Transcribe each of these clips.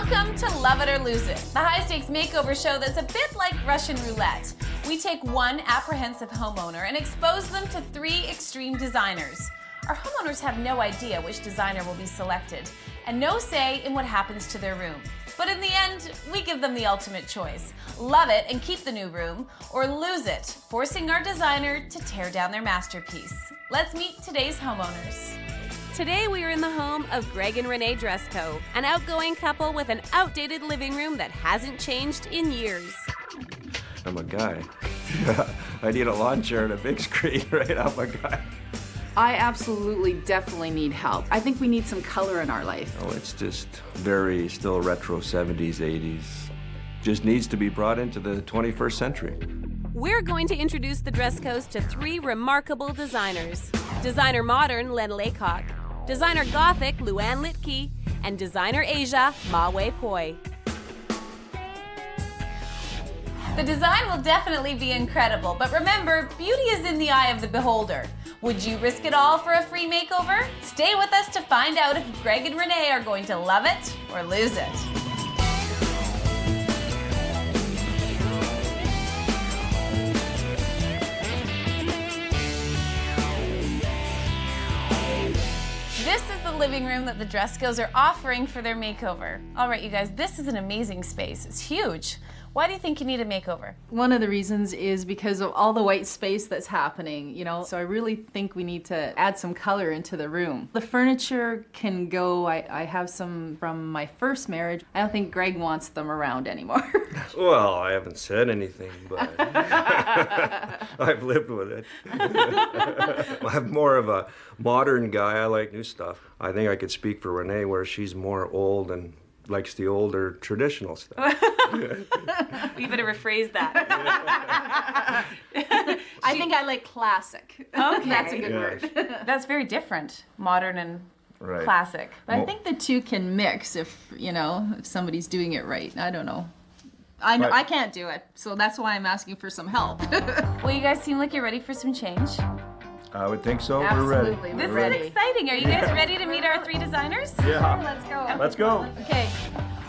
Welcome to Love It or Lose It, the high-stakes makeover show that's a bit like Russian roulette. We take one apprehensive homeowner and expose them to 3 extreme designers. Our homeowners have no idea which designer will be selected and no say in what happens to their room. But in the end, we give them the ultimate choice. Love it and keep the new room, or lose it, forcing our designer to tear down their masterpiece. Let's meet today's homeowners. Today we are in the home of Greg and Renee Dresco, an outgoing couple with an outdated living room that hasn't changed in years. I'm a guy. I need a lawn chair and a big screen, right? I'm a guy. I absolutely, definitely need help. I think we need some color in our life. Oh, it's just very still retro 70s, 80s. Just needs to be brought into the 21st century. We're going to introduce the Drescos to 3 remarkable designers. Designer Modern, Len Laycock. Designer Gothic, Luann Litke. And Designer Asia, Ma Wei Poi. The design will definitely be incredible, but remember, beauty is in the eye of the beholder. Would you risk it all for a free makeover? Stay with us to find out if Greg and Renee are going to love it or lose it. This is the living room that the Drescos are offering for their makeover. All right, you guys, this is an amazing space. It's huge. Why do you think you need a makeover? One of the reasons is because of all the white space that's happening, so I really think we need to add some color into the room. The furniture can go, I have some from my first marriage. I don't think Greg wants them around anymore. Well, I haven't said anything, but I've lived with it. I'm more of a modern guy. I like new stuff. I think I could speak for Renee, where she's more old and likes the older traditional stuff. We better rephrase that. I think I like classic. Okay. That's a good word. That's very different, modern and Right. classic. But I think the two can mix if somebody's doing it right. I don't know. I know Right. I can't do it, so that's why I'm asking for some help. Well, you guys seem like you're ready for some change. I would think so. Absolutely, We're ready. This we're ready. is exciting. Are you guys ready to meet our 3 designers? Yeah. Let's go. Let's go. Okay.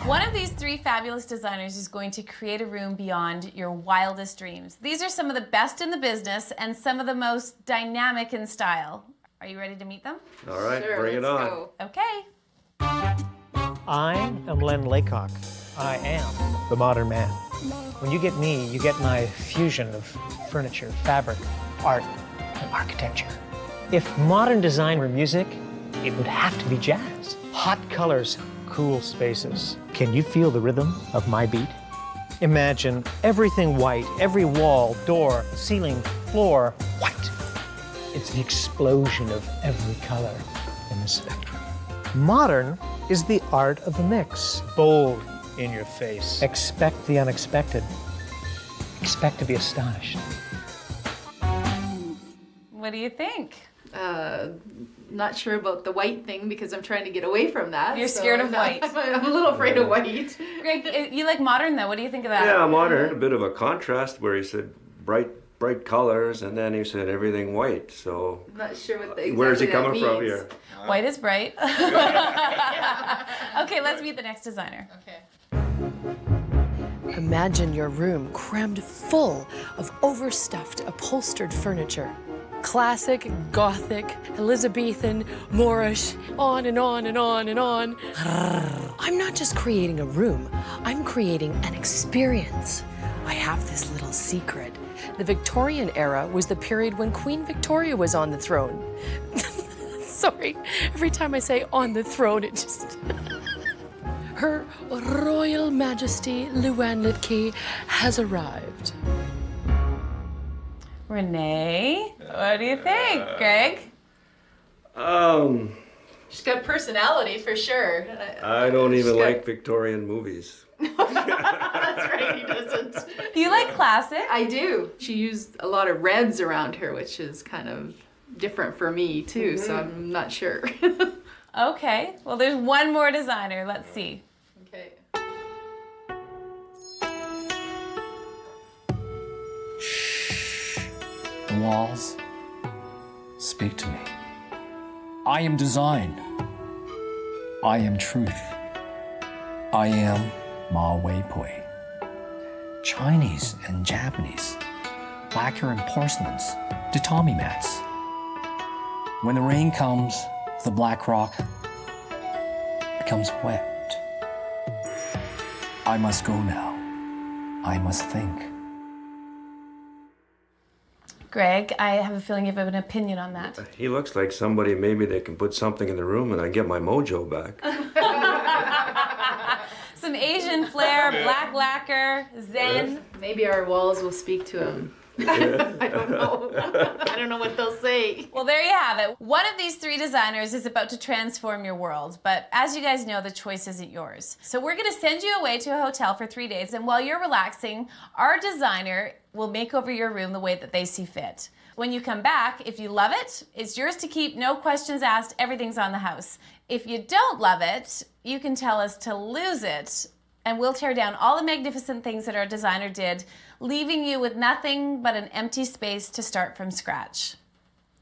One of these 3 fabulous designers is going to create a room beyond your wildest dreams. These are some of the best in the business and some of the most dynamic in style. Are you ready to meet them? All right, Sure, bring it let's on. go. Okay. I am Len Laycock. I am the modern man. When you get me, you get my fusion of furniture, fabric, art, and architecture. If modern design were music, it would have to be jazz. Hot colors, cool spaces. Can you feel the rhythm of my beat? Imagine everything white, every wall, door, ceiling, floor, white. It's the explosion of every color in the spectrum. Modern is the art of the mix. Bold in your face. Expect the unexpected. Expect to be astonished. What do you think? Not sure about the white thing because I'm trying to get away from that. You're scared of white. I'm a little afraid of white. Greg, you like modern though. What do you think of that? Yeah, modern. A bit of a contrast where he said bright colors, and then he said everything white. So I'm not sure what the where's he exactly coming that from means. here? White is bright. Okay, let's meet the next designer. Okay. Imagine your room crammed full of overstuffed, upholstered furniture. Classic, Gothic, Elizabethan, Moorish, on and on and on and on. I'm not just creating a room, I'm creating an experience. I have this little secret. The Victorian era was the period when Queen Victoria was on the throne. Sorry, every time I say on the throne, it just... Her Royal Majesty Luann Litke has arrived. Renee, what do you think, Greg? She's got personality for sure. I don't even like Victorian movies. That's right, he doesn't. You like classic? I do. She used a lot of reds around her, which is kind of different for me too, so I'm not sure. Okay, well there's one more designer. Let's see. Okay. The walls speak to me. I am design. I am truth. I am Ma Wei Pui. Chinese and Japanese, lacquer and porcelains, tatami mats. When the rain comes, the black rock becomes wet. I must go now. I must think. Greg, I have a feeling you have an opinion on that. He looks like somebody, maybe they can put something in the room and I get my mojo back. Some Asian flair, black lacquer, zen. Maybe our walls will speak to him. I don't know. I don't know what they'll say. Well, there you have it. One of these three designers is about to transform your world, but as you guys know, the choice isn't yours. So we're going to send you away to a hotel for 3 days, and while you're relaxing, our designer will make over your room the way that they see fit. When you come back, if you love it, it's yours to keep, no questions asked, everything's on the house. If you don't love it, you can tell us to lose it, and we'll tear down all the magnificent things that our designer did, leaving you with nothing but an empty space to start from scratch.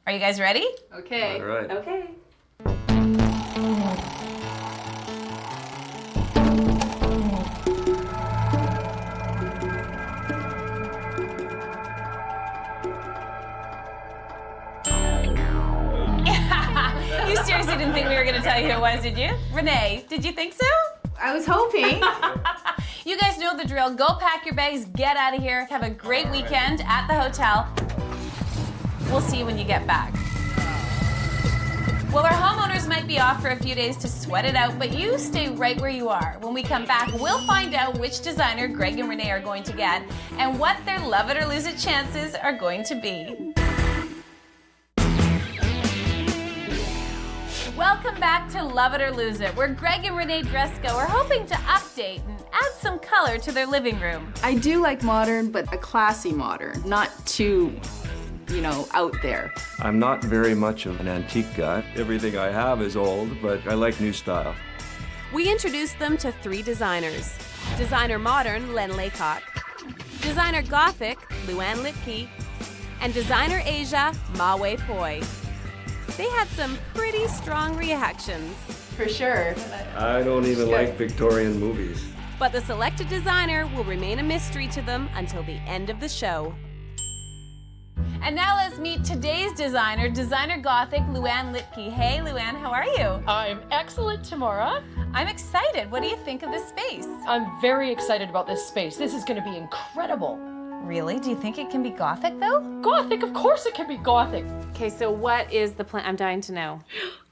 Are you guys ready? Okay. All right. Okay. You seriously didn't think we were going to tell you who it was, did you? Renee, did you think so? I was hoping. You guys know the drill. Go pack your bags, get out of here. Have a great weekend at the hotel. We'll see you when you get back. Well, our homeowners might be off for a few days to sweat it out, but you stay right where you are. When we come back, we'll find out which designer Greg and Renee are going to get and what their love it or lose it chances are going to be. Welcome back to Love It or Lose It, where Greg and Renee Dresko are hoping to update and add some color to their living room. I do like modern, but a classy modern, not too, out there. I'm not very much of an antique guy. Everything I have is old, but I like new style. We introduced them to three designers. Designer Modern, Len Laycock. Designer Gothic, Luann Litke. And Designer Asia, Ma Wei Pui. They had some pretty strong reactions. For sure. I don't even like Victorian movies. But the selected designer will remain a mystery to them until the end of the show. And now let's meet today's designer, Designer Gothic, Luann Litke. Hey, Luann, how are you? I'm excellent, Tamara. I'm excited. What do you think of this space? I'm very excited about this space. This is going to be incredible. Really? Do you think it can be Gothic, though? Gothic, of course it can be Gothic. Okay, so what is the plan? I'm dying to know.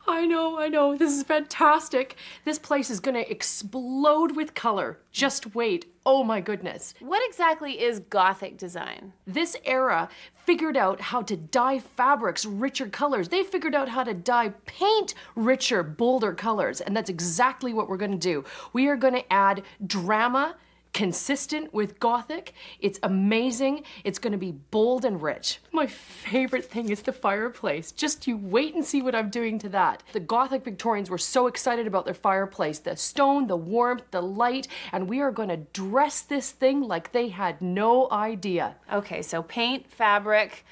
I know. This is fantastic. This place is going to explode with color. Just wait. Oh my goodness. What exactly is Gothic design? This era figured out how to dye fabrics richer colors. They figured out how to dye paint richer, bolder colors. And that's exactly what we're going to do. We are going to add drama consistent with Gothic. It's amazing. It's going to be bold and rich. My favorite thing is the fireplace. Just you wait and see what I'm doing to that. The Gothic Victorians were so excited about their fireplace. The stone, the warmth, the light, and we are going to dress this thing like they had no idea. Okay, so paint, fabric,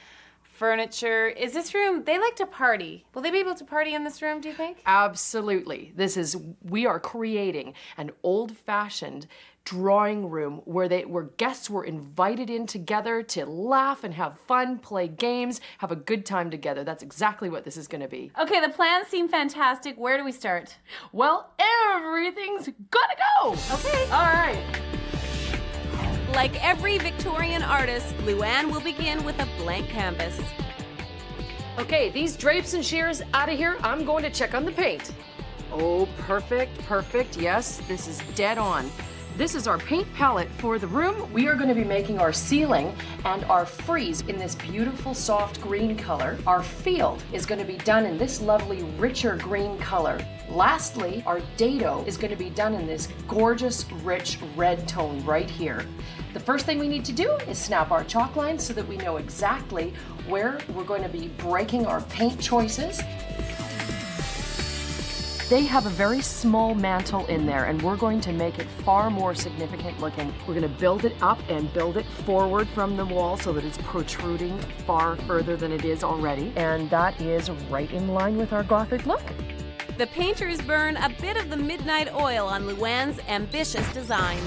furniture. Is this room, they like to party. Will they be able to party in this room, do you think? Absolutely. We are creating an old-fashioned drawing room where guests were invited in together to laugh and have fun, play games, have a good time together. That's exactly what this is going to be. Okay, the plans seem fantastic. Where do we start? Well, everything's gotta go. Okay. All right. Like every Victorian artist, Luann will begin with a blank canvas. Okay, these drapes and shears out of here. I'm going to check on the paint. Oh, perfect. Yes, this is dead on. This is our paint palette for the room. We are going to be making our ceiling and our frieze in this beautiful soft green color. Our field is going to be done in this lovely richer green color. Lastly, our dado is going to be done in this gorgeous rich red tone right here. The first thing we need to do is snap our chalk lines so that we know exactly where we're going to be breaking our paint choices. They have a very small mantle in there, and we're going to make it far more significant looking. We're going to build it up and build it forward from the wall so that it's protruding far further than it is already. And that is right in line with our Gothic look. The painters burn a bit of the midnight oil on Luann's ambitious design.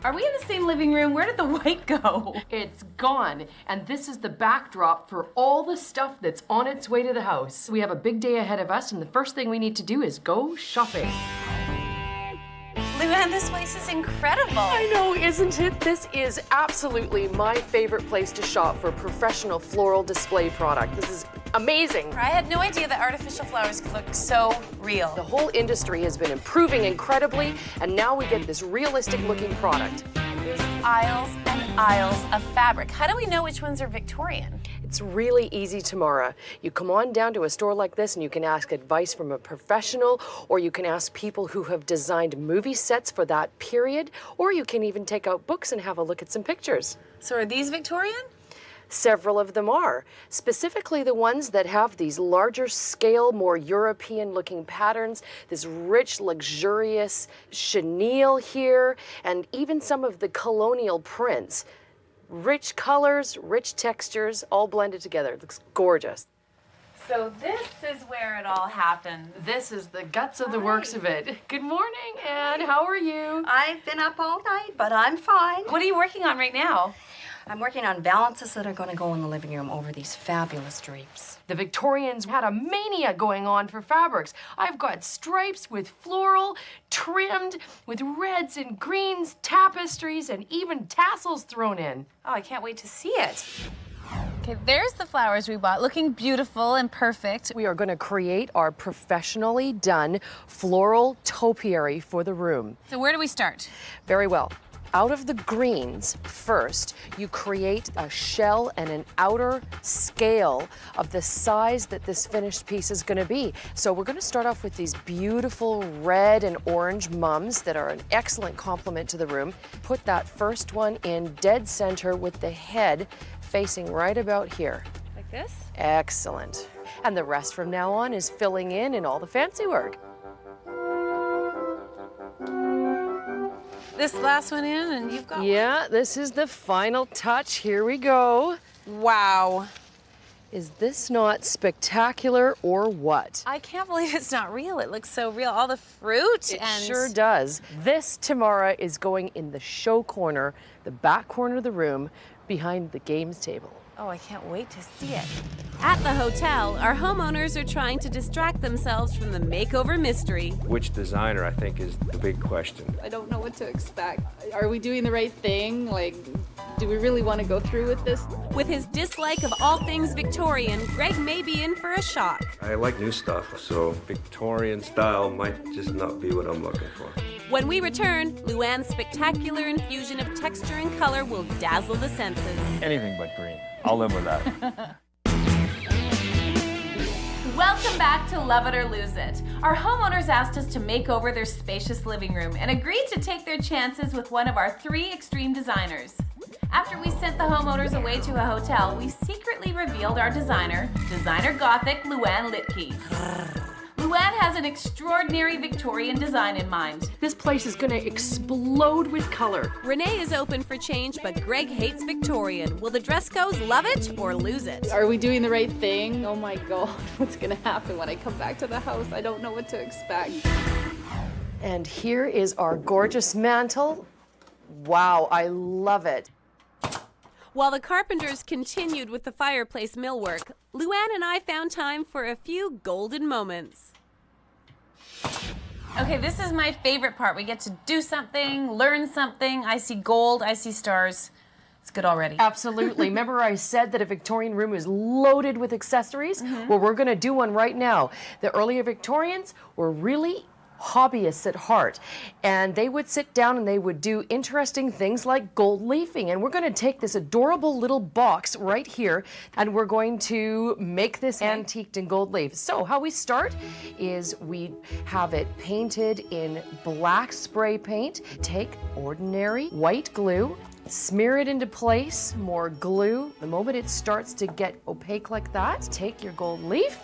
Are we in the same living room? Where did the white go? It's gone, and this is the backdrop for all the stuff that's on its way to the house. We have a big day ahead of us, and the first thing we need to do is go shopping. Luann, this place is incredible. I know, isn't it? This is absolutely my favorite place to shop for professional floral display product. This is amazing. I had no idea that artificial flowers could look so real. The whole industry has been improving incredibly, and now we get this realistic looking product. There's aisles and aisles of fabric. How do we know which ones are Victorian? It's really easy, Tamara. You come on down to a store like this and you can ask advice from a professional, or you can ask people who have designed movie sets for that period, or you can even take out books and have a look at some pictures. So are these Victorian? Several of them are, specifically the ones that have these larger scale, more European looking patterns, this rich, luxurious chenille here, and even some of the colonial prints. Rich colors, rich textures, all blended together. It looks gorgeous. So this is where it all happens. This is the guts of the works of it. Good morning, Anne. How are you? I've been up all night, but I'm fine. What are you working on right now? I'm working on valances that are going to go in the living room over these fabulous drapes. The Victorians had a mania going on for fabrics. I've got stripes with floral, trimmed with reds and greens, tapestries, and even tassels thrown in. Oh, I can't wait to see it. Okay, there's the flowers we bought, looking beautiful and perfect. We are going to create our professionally done floral topiary for the room. So where do we start? Very well. Out of the greens, first, you create a shell and an outer scale of the size that this finished piece is going to be. So we're going to start off with these beautiful red and orange mums that are an excellent complement to the room. Put that first one in dead center with the head facing right about here. Like this? Excellent. And the rest from now on is filling in all the fancy work. This last one in, and you've got Yeah, this is the final touch. Here we go. one. Wow. Is this not spectacular or what? I can't believe it's not real. It looks so real. All the fruit It and... sure does. This, Tamara, is going in the show corner, the back corner of the room, behind the games table. Oh, I can't wait to see it. At the hotel, our homeowners are trying to distract themselves from the makeover mystery. Which designer, I think, is the big question. I don't know what to expect. Are we doing the right thing? Like, do we really want to go through with this? With his dislike of all things Victorian, Greg may be in for a shock. I like new stuff, so Victorian style might just not be what I'm looking for. When we return, Luann's spectacular infusion of texture and color will dazzle the senses. Anything but green. I'll live with that. Welcome back to Love It or Lose It. Our homeowners asked us to make over their spacious living room and agreed to take their chances with one of our 3 extreme designers. After we sent the homeowners away to a hotel, we secretly revealed our designer, designer Gothic Luann Litke. Luann has an extraordinary Victorian design in mind. This place is going to explode with color. Renee is open for change, but Greg hates Victorian. Will the dress codes love it or lose it? Are we doing the right thing? Oh my God, what's gonna happen when I come back to the house? I don't know what to expect. And here is our gorgeous mantle. Wow, I love it. While the carpenters continued with the fireplace millwork, Luann and I found time for a few golden moments. Okay, this is my favorite part. We get to do something, learn something. I see gold, I see stars. It's good already. Absolutely. Remember I said that a Victorian room is loaded with accessories? Well, we're going to do one right now. The earlier Victorians were really hobbyists at heart, and they would sit down and they would do interesting things like gold leafing. And we're going to take this adorable little box right here and we're going to make this antiqued in gold leaf. So how we start is we have it painted in black spray paint. Take ordinary white glue, smear it into place, more glue. The moment it starts to get opaque like that, take your gold leaf,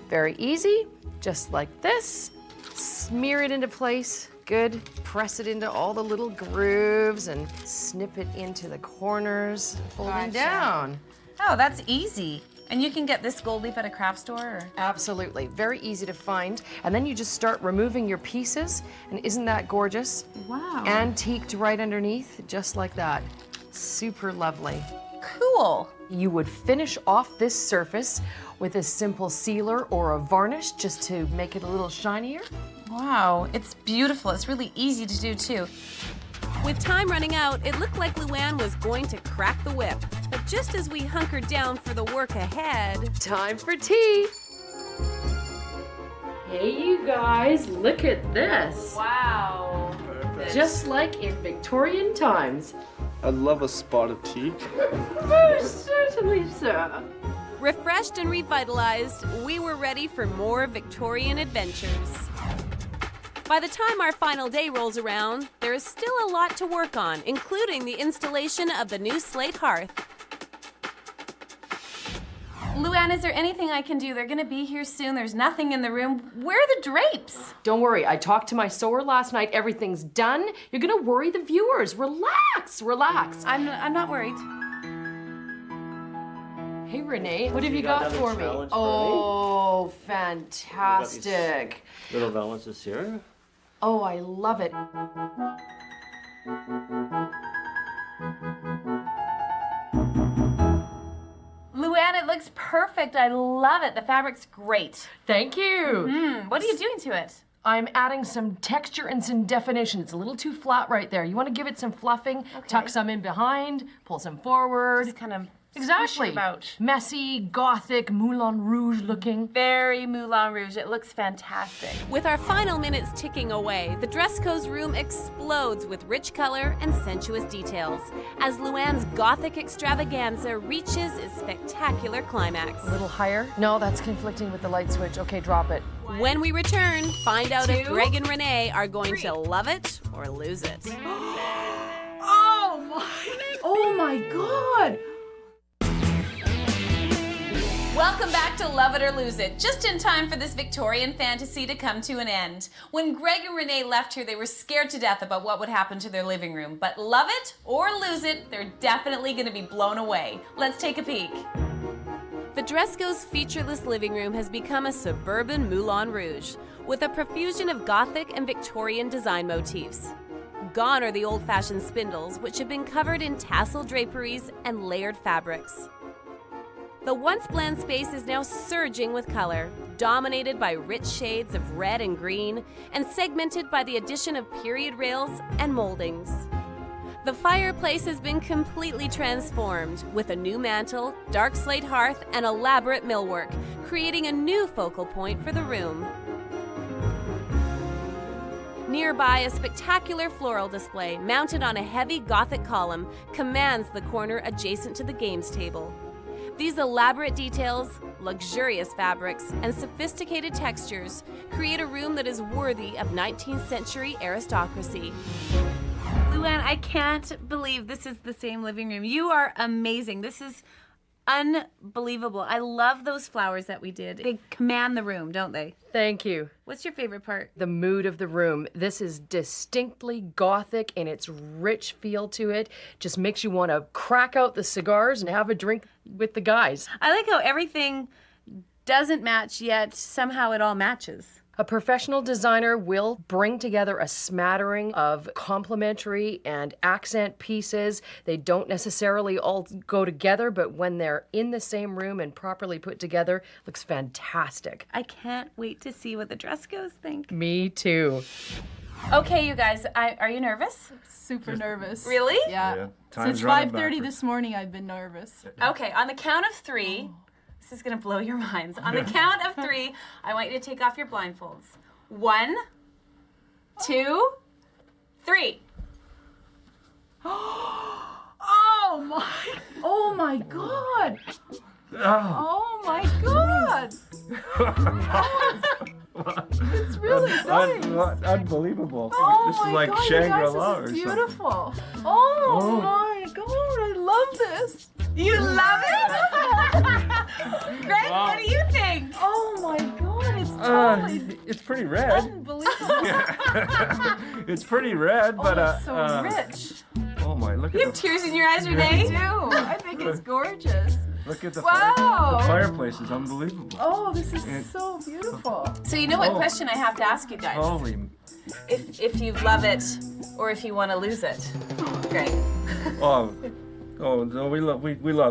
very easy, just like this. Smear it into place, good. Press it into all the little grooves and snip it into the corners, folding down. Oh, that's easy. And you can get this gold leaf at a craft store? Or? Absolutely. Very easy to find. And then you just start removing your pieces. And isn't that gorgeous? Wow. Antiqued right underneath, just like that. Super lovely. Cool. You would finish off this surface with a simple sealer or a varnish just to make it a little shinier. Wow, it's beautiful. It's really easy to do too. With time running out, it looked like Luann was going to crack the whip. But just as we hunkered down for the work ahead... Time for tea! Hey you guys, look at this. Wow. Just like in Victorian times. I'd love a spot of tea. Most certainly, sir. Refreshed and revitalized, we were ready for more Victorian adventures. By the time our final day rolls around, there is still a lot to work on, including the installation of the new slate hearth. Luann, is there anything I can do? They're gonna be here soon. There's nothing in the room. Where are the drapes? Don't worry, I talked to my sewer last night. Everything's done. You're gonna worry the viewers. Relax, relax. I'm not worried. Hey Renee, what have you got for me? Oh, fantastic. Little balances here. Oh, I love it. Luann, it looks perfect. I love it. The fabric's great. Thank you. What are you doing to it? I'm adding some texture and some definition. It's a little too flat right there. You want to give it some fluffing, tuck some in behind, pull some forward. Just kind of Exactly. About. Messy, Gothic, Moulin Rouge looking. Very Moulin Rouge. It looks fantastic. With our final minutes ticking away, the Dressco's room explodes with rich color and sensuous details as Luann's Gothic extravaganza reaches its spectacular climax. A little higher? No, that's conflicting with the light switch. Okay, drop it. When we return, find out if Greg and Renee are going to love it or lose it. Oh my God! Welcome back to Love It or Lose It, just in time for this Victorian fantasy to come to an end. When Greg and Renee left here, they were scared to death about what would happen to their living room. But love it or lose it, they're definitely going to be blown away. Let's take a peek. The Dressco's featureless living room has become a suburban Moulin Rouge, with a profusion of Gothic and Victorian design motifs. Gone are the old-fashioned spindles, which have been covered in tassel draperies and layered fabrics. The once bland space is now surging with color, dominated by rich shades of red and green, and segmented by the addition of period rails and moldings. The fireplace has been completely transformed, with a new mantel, dark slate hearth, and elaborate millwork, creating a new focal point for the room. Nearby, a spectacular floral display, mounted on a heavy Gothic column, commands the corner adjacent to the games table. These elaborate details, luxurious fabrics, and sophisticated textures create a room that is worthy of 19th century aristocracy. Luann, I can't believe this is the same living room. You are amazing. This is unbelievable. I love those flowers that we did. They command the room, don't they? Thank you. What's your favorite part? The mood of the room. This is distinctly Gothic in its rich feel to it. Just makes you want to crack out the cigars and have a drink with the guys. I like how everything doesn't match, yet somehow it all matches. A professional designer will bring together a smattering of complementary and accent pieces. They don't necessarily all go together, but when they're in the same room and properly put together, looks fantastic. I can't wait to see what the Dresscos think. Me too. Okay, you guys, are you nervous? Super nervous. Really? Yeah. Time's Since running 5:30 backwards. this morning, I've been nervous. Okay, on the count of three, this is gonna blow your minds. On the count of three, I want you to take off your blindfolds. 1, 2, 3. Oh my God! Oh my God! It's really nice. Unbelievable. Oh This is my like God, Shangri-La you guys, or this is something. beautiful. Oh my God, I love this. You love it? Greg, what do you think? Oh my God, it's totally It's pretty red. unbelievable. It's pretty red, but Oh, it's so rich. oh my, look You have at the tears in your eyes, I Renee? do. I think it's gorgeous. Look at the Wow. fireplace is unbelievable. Oh, this is And- so beautiful. So you know what Oh. question I have to ask you guys? Holy. If you love it or if you want to lose it. Great. Oh. Oh, no, we love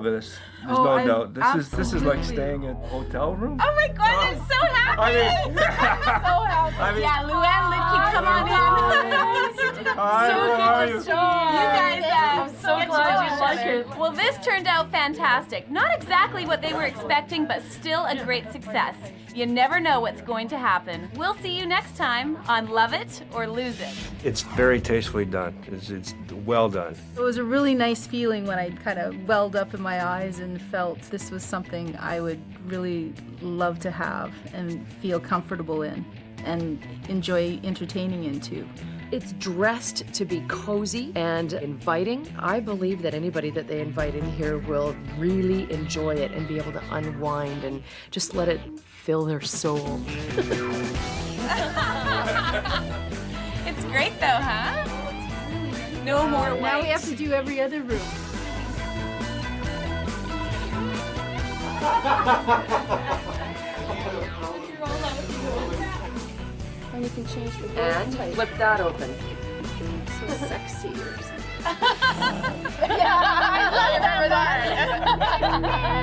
this. There's Oh, no I doubt. This is like absolutely- staying in a hotel room. Oh my God, I'm so happy. I mean, so happy. I mean- Yeah, Luann, Licky, come on in. Hi, how are you? You guys, I'm so glad you like it. Well, this turned out fantastic. Not exactly what they were expecting, but still a great success. You never know what's going to happen. We'll see you next time on Love It or Lose It. It's very tastefully done. It's well done. It was a really nice feeling when I kind of welled up in my eyes and felt this was something I would really love to have and feel comfortable in and enjoy entertaining into. It's dressed to be cozy and inviting. I believe that anybody that they invite in here will really enjoy it and be able to unwind and just let it fill their soul. It's great though, huh? No more white. Now we have to do every other room. And you can change the door And type. flip that open. So sexy or something. Yeah, I remember that.